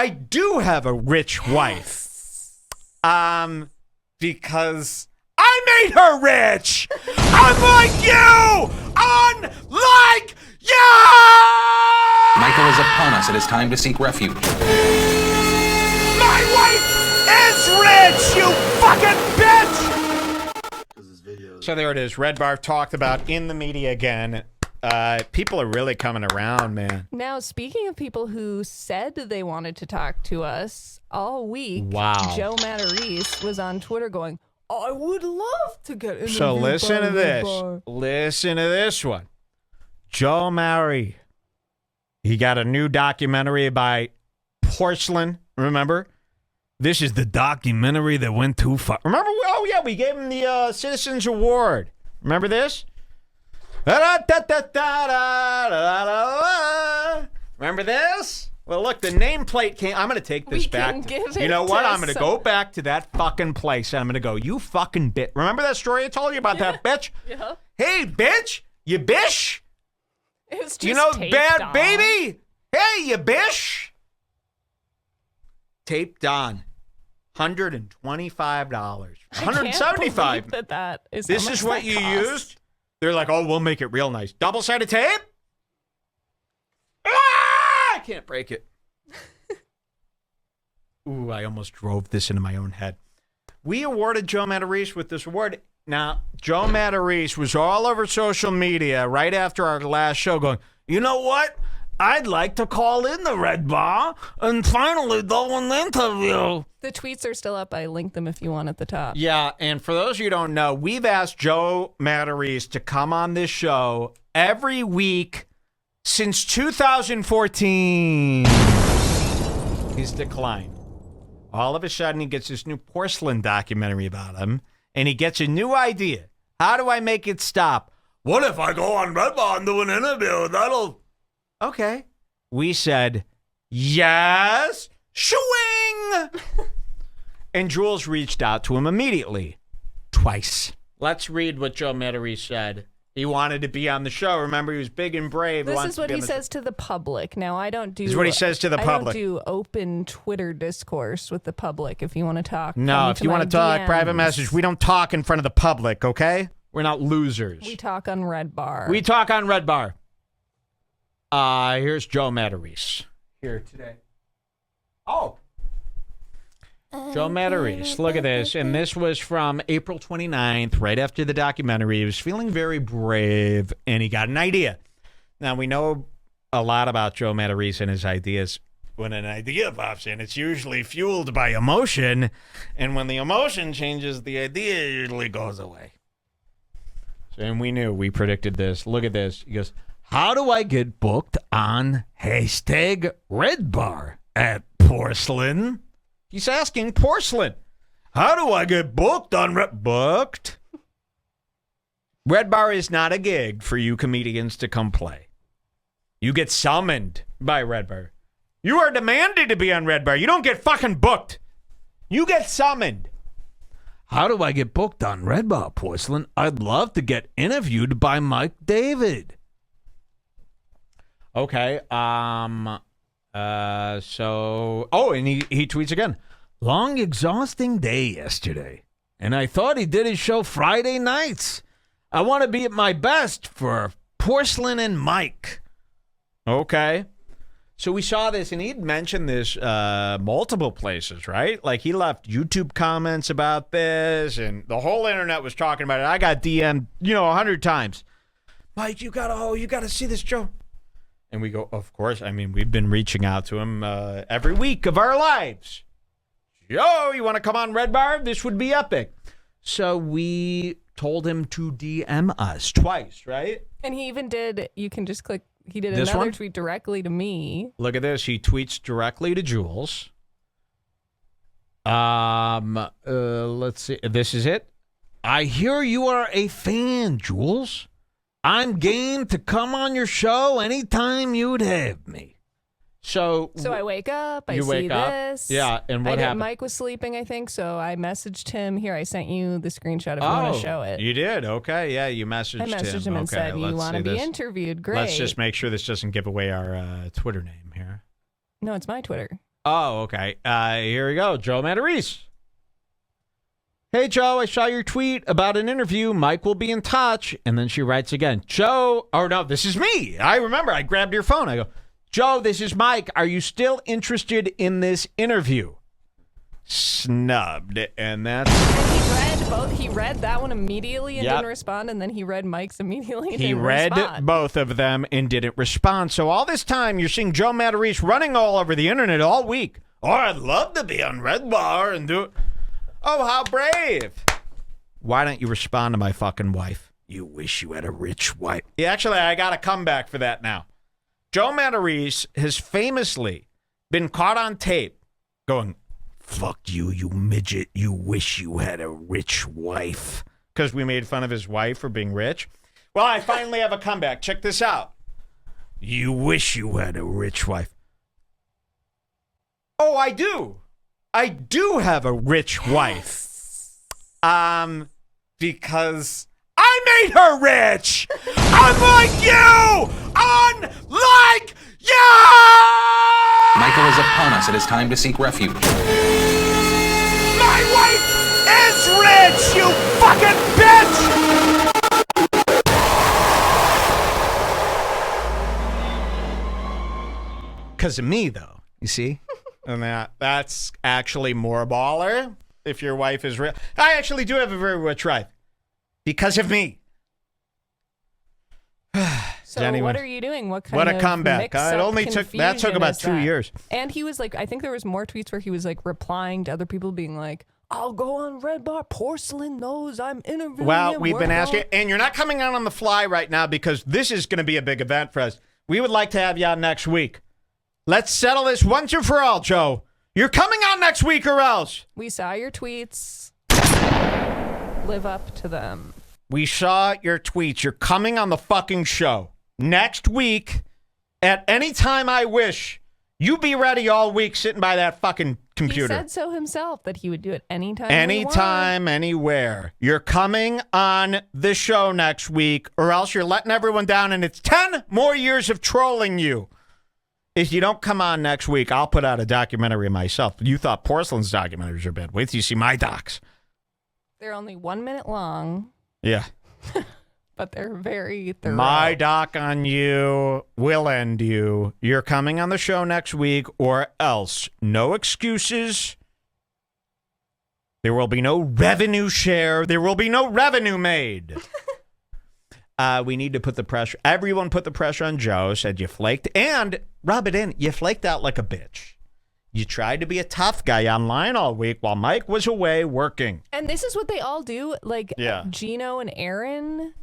I do have a rich wife. Because I made her rich. Unlike you. Unlike you. Michael is upon us. It is time to seek refuge. My wife is rich, you fucking bitch. So there it is. Red Bar talked about in the media again. People are really coming around, man. Now, speaking of people who said they wanted to talk to us all week, wow. Joe Matarese was on Twitter going, I would love to get interviewed. So listen to this. Bar. Listen to this one. Joe Matarese. He got a new documentary by Porcelain. Remember? This is the documentary that went too far. Remember? Oh, yeah, we gave him the Citizens Award. Remember this? Remember this? Well, look, the nameplate came. I'm going to take this back. You know what? I'm going to go back to that fucking place. And I'm going to go, you fucking bitch. Remember that story I told you about that bitch? Yeah. Hey, bitch. You bish? It's just you know, bad on. baby? Hey, you bish? Taped on. $125. $175. That is this is what you used? They're like, oh, we'll make it real nice. Double-sided tape? I can't break it. Ooh, I almost drove this into my own head. We awarded Joe Matarese with this award. Now, Joe Matarese was all over social media right after our last show going, you know what? I'd like to call in the Red Bar and finally do an interview. The tweets are still up. I linked them if you want at the top. Yeah, and for those of you who don't know, we've asked Joe Matarese to come on this show every week since 2014. He's declined. All of a sudden, he gets this new Porcelain documentary about him, and he gets a new idea. How do I make it stop? What if I go on Red Bar and do an interview? That'll... Okay. We said, yes, shwing! And Jules reached out to him immediately. Twice. Let's read what Joe Matarese said. He wanted to be on the show. Remember, he was big and brave. This is what he says to the public. Now, I don't do... This is what he says to the public. I don't do open Twitter discourse with the public. If you want to talk, no, if you want to talk, private message. We don't talk in front of the public, okay? We're not losers. We talk on Red Bar. We talk on Red Bar. Here's Joe Matarese here today. Oh. Joe Matarese, look at this. And this was from April 29th, right after the documentary. He was feeling very brave, and he got an idea. Now, we know a lot about Joe Matarese and his ideas. When an idea pops in, it's usually fueled by emotion. And when the emotion changes, the idea usually goes away. So, and we knew, we predicted this. Look at this. He goes, how do I get booked on #RedBar at Porcelain? He's asking Porcelain. How do I get booked on booked? Red Bar is not a gig for you comedians to come play. You get summoned by Red Bar. You are demanded to be on Red Bar. You don't get fucking booked. You get summoned. How do I get booked on Red Bar, Porcelain? I'd love to get interviewed by Mike David. Okay. And he tweets again. Long, exhausting day yesterday, and I thought he did his show Friday nights. I want to be at my best for Porcelain and Mike. Okay. So we saw this, and he'd mentioned this multiple places, right? Like, he left YouTube comments about this, and the whole internet was talking about it. I got DM'd, 100 times. Mike, you gotta see this Joe. And we go, of course. I mean, we've been reaching out to him every week of our lives. Yo, you want to come on Red Bar? This would be epic. So we told him to DM us twice, right? And he even did, you can just click, he did this another one? tweet directly to me. Look at this. He tweets directly to Jules. Let's see. This is it. I hear you are a fan, Jules. I'm game to come on your show anytime you'd have me. So I wake up, I you see wake up. this. Yeah, and what happened? Mike was sleeping, I think, so I messaged him. Here, I sent you the screenshot if you want to show it. You did? Okay, yeah, you messaged him. I messaged him and said, you want to be interviewed? Great. Let's just make sure this doesn't give away our Twitter name here. No, it's my Twitter. Oh, okay. Here we go. Joe Matarese. Hey, Joe, I saw your tweet about an interview. Mike will be in touch. And then she writes again, Joe, oh, no, this is me. I remember I grabbed your phone. I go, Joe, this is Mike. Are you still interested in this interview? Snubbed. And that's... And he read that one immediately and didn't respond. And then he read Mike's immediately and didn't respond. He read both of them and didn't respond. So all this time, you're seeing Joe Matarese running all over the internet all week. Oh, I'd love to be on Red Bar and do it. Oh, how brave. Why don't you respond to my fucking wife? You wish you had a rich wife. Yeah, actually, I got a comeback for that now. Joe Matarese has famously been caught on tape going, fuck you, you midget. You wish you had a rich wife. Because we made fun of his wife for being rich. Well, I finally have a comeback. Check this out. You wish you had a rich wife. Oh, I do. I do have a rich wife. Because I made her rich. Unlike you. Unlike you. Michael is upon us. It is time to seek refuge. My wife is rich, you fucking bitch. Because of me, though. You see? And that's actually more baller if your wife is real. I actually do have a very rich wife because of me. So Jenny, what are you doing? What a comeback. It only took about 2 years. And he was like, I think there was more tweets where he was like replying to other people being like, I'll go on Red Bar. Porcelain knows I'm interviewing Well, him. we've been asking, and you're not coming out on the fly right now because this is going to be a big event for us. We would like to have you on next week. Let's settle this once and for all, Joe. You're coming on next week or else. We saw your tweets. Live up to them. We saw your tweets. You're coming on the fucking show. Next week, at any time I wish, you be ready all week sitting by that fucking computer. He said so himself that he would do it anytime. Anytime, anywhere. You're coming on the show next week or else you're letting everyone down and it's 10 more years of trolling you. If you don't come on next week, I'll put out a documentary myself. You thought Porcelain's documentaries are bad. Wait till you see my docs. They're only 1 minute long. Yeah. But they're very thorough. My doc on you will end you. You're coming on the show next week or else. No excuses. There will be no revenue share. There will be no revenue made. We need to put the pressure. Everyone put the pressure on Joe, said you flaked. And, rub it in, you flaked out like a bitch. You tried to be a tough guy online all week while Mike was away working. And this is what they all do. Like, Gino and Aaron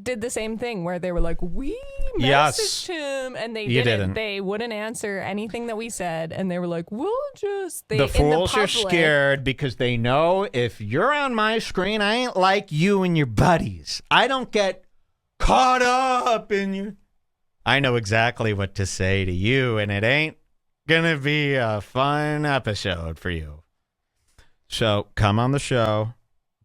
did the same thing where they were like, we messaged him. And they didn't. They wouldn't answer anything that we said. And they were like, we'll just... The fools are scared because they know if you're on my screen, I ain't like you and your buddies. I don't get caught up in you. I know exactly what to say to you, and it ain't gonna be a fun episode for you. So come on the show,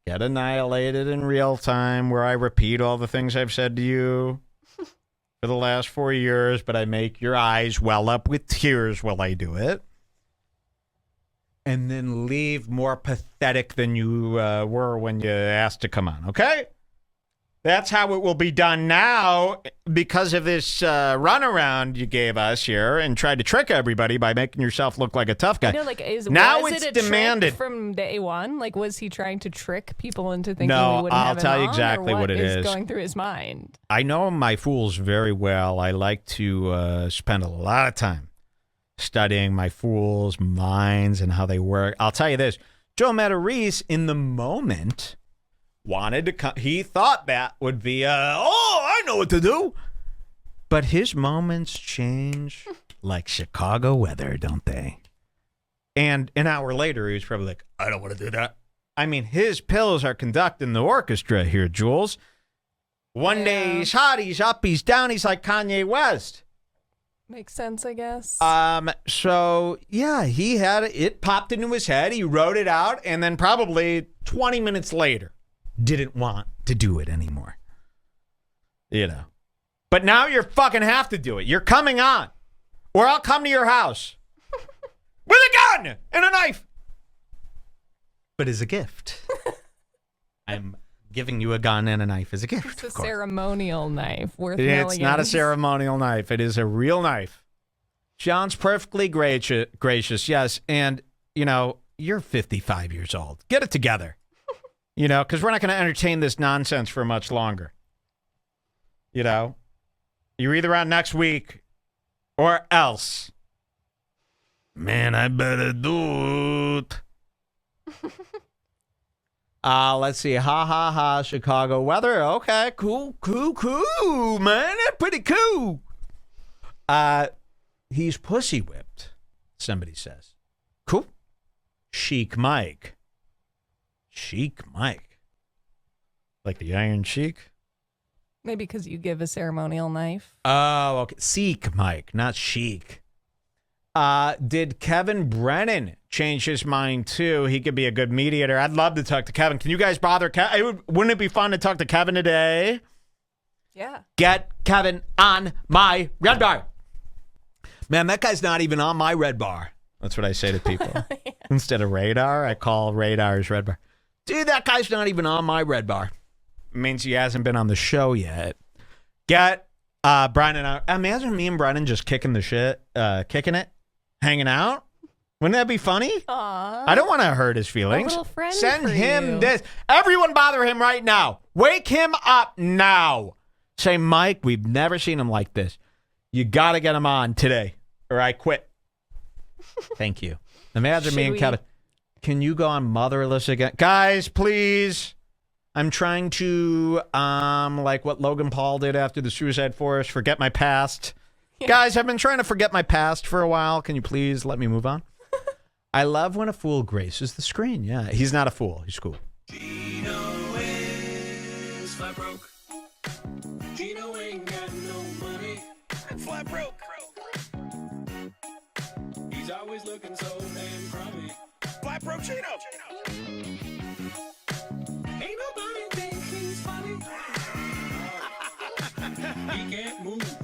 get annihilated in real time where I repeat all the things I've said to you for the last 4 years, but I make your eyes well up with tears while I do it. And then leave more pathetic than you were when you asked to come on, okay? That's how it will be done now because of this runaround you gave us here and tried to trick everybody by making yourself look like a tough guy. I know, like, was it a demanded trick from day one? Like, was he trying to trick people into thinking No, we wouldn't I'll have him tell you on, exactly or what it is. going through his mind? I know my fools very well. I like to spend a lot of time studying my fools' minds and how they work. I'll tell you this. Joe Matarese, in the moment... wanted to come. He thought that would be, I know what to do. But his moments change like Chicago weather, don't they? And an hour later, he was probably like, I don't want to do that. I mean, his pills are conducting the orchestra here, Jules. One day he's hot, he's up, he's down, he's like Kanye West. Makes sense, I guess. So, yeah, he had it popped into his head. He wrote it out, and then probably 20 minutes later, didn't want to do it anymore. You know. But now you fucking have to do it. You're coming on. Or I'll come to your house. gun and a knife. But as a gift. I'm giving you a gun and a knife as a gift. It's a ceremonial knife worth millions. It's not a ceremonial knife. It is a real knife. John's perfectly gracious, yes. And, you know, you're 55 years old. Get it together. You know, because we're not going to entertain this nonsense for much longer. You know, you're either on next week or else. Man, I better do it. Let's see. Ha, ha, ha, Chicago weather. Okay, cool, man. That's pretty cool. He's pussy whipped, somebody says. Cool. Chic Mike. Like the Iron Sheik? Maybe because you give a ceremonial knife. Oh, okay. Seek Mike, not chic. Did Kevin Brennan change his mind too? He could be a good mediator. I'd love to talk to Kevin. Can you guys bother Kevin? Wouldn't it be fun to talk to Kevin today? Yeah. Get Kevin on my red bar. Man, that guy's not even on my red bar. That's what I say to people. Yeah. Instead of radar, I call radars red bar. Dude, that guy's not even on my red bar. It means he hasn't been on the show yet. Get Brian and I. Imagine me and Brian just kicking the shit, kicking it, hanging out. Wouldn't that be funny? Aww. I don't want to hurt his feelings. A little friend Send for him you. this. Everyone bother him right now. Wake him up now. Say, Mike, we've never seen him like this. You got to get him on today or I quit. Thank you. Imagine me and Kevin. Can you go on Motherless again? Guys, please. I'm trying to, like what Logan Paul did after the Suicide Forest, forget my past. Yeah. Guys, I've been trying to forget my past for a while. Can you please let me move on? I love when a fool graces the screen. Yeah, he's not a fool. He's cool. Gino is flat broke. Gino ain't got no money. Flat broke. He's always looking so damn crummy. Flat broke Gino. Ain't nobody think he's funny. He can't move